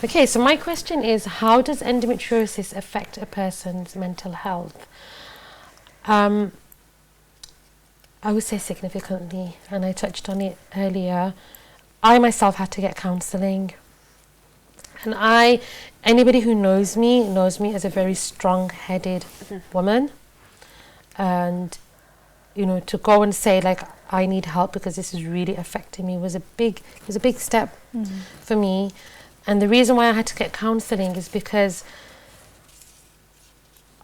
Okay, so my question is, how does endometriosis affect a person's mental health? I would say significantly, and I touched on it earlier. I myself had to get counselling, and anybody who knows me as a very strong-headed woman, and to go and say like I need help because this is really affecting me was a big step for me. And the reason why I had to get counselling is because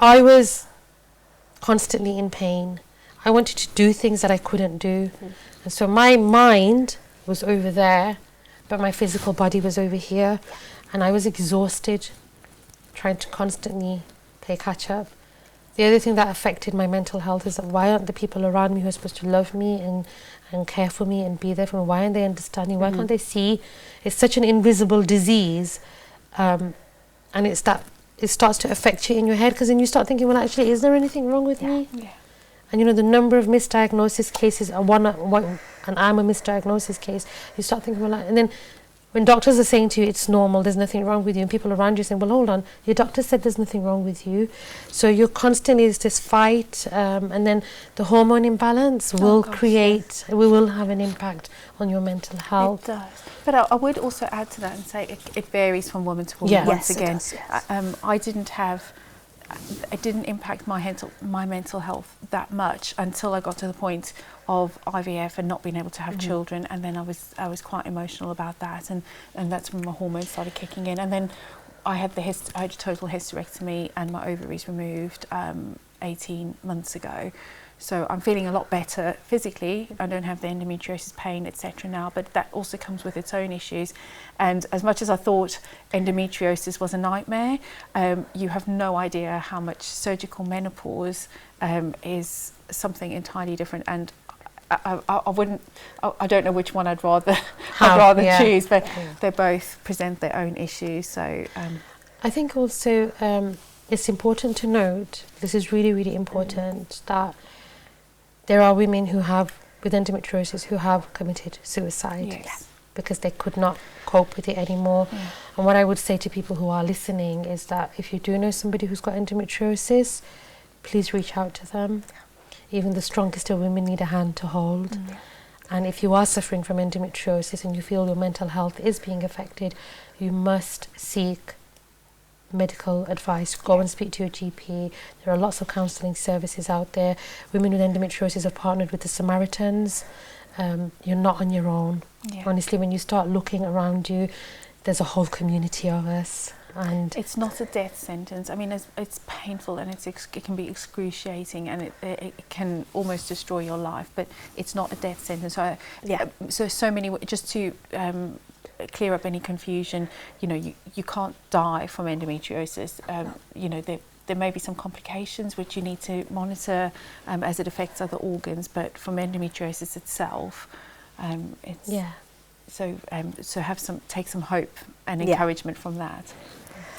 I was constantly in pain. I wanted to do things that I couldn't do. And so my mind was over there, but my physical body was over here. And I was exhausted, trying to constantly play catch up. The other thing that affected my mental health is that why aren't the people around me who are supposed to love me and care for me and be there for me, why aren't they understanding? Why can't they see it's such an invisible disease? And it's that it starts to affect you in your head, because then you start thinking, well, actually, is there anything wrong with me? Yeah. And the number of misdiagnosis cases, and I'm a misdiagnosis case, you start thinking, well, and then when doctors are saying to you, it's normal, there's nothing wrong with you, and people around you saying, well, hold on, your doctor said there's nothing wrong with you. So you're constantly, it's this fight, and then the hormone imbalance will will have an impact on your mental health. It does. But I would also add to that and say it varies from woman to woman. Yeah. Once Yes, again, it does, yes. It didn't impact my mental health that much until I got to the point of IVF and not being able to have children, and then I was quite emotional about that, and that's when my hormones started kicking in, and then I had a total hysterectomy and my ovaries removed 18 months ago. So I'm feeling a lot better physically. I don't have the endometriosis pain, etc. now, but that also comes with its own issues. And as much as I thought endometriosis was a nightmare, you have no idea how much surgical menopause is something entirely different. And I don't know which one I'd rather choose, but they both present their own issues. So I think also it's important to note, this is really, really important, that there are women with endometriosis who have committed suicide because they could not cope with it anymore. And what I would say to people who are listening is that if you do know somebody who's got endometriosis, please reach out to them. Even the strongest of women need a hand to hold. And if you are suffering from endometriosis and you feel your mental health is being affected, you must seek medical advice. Go and speak to your GP. There are lots of counselling services out there. Women with endometriosis have partnered with the Samaritans. You're not on your own. Honestly, when you start looking around you, there's a whole community of us. And it's not a death sentence. I mean, it's painful and it can be excruciating, and it can almost destroy your life, but it's not a death sentence. So many, just to clear up any confusion, you can't die from endometriosis. There may be some complications which you need to monitor as it affects other organs, but from endometriosis itself, take some hope and encouragement from that.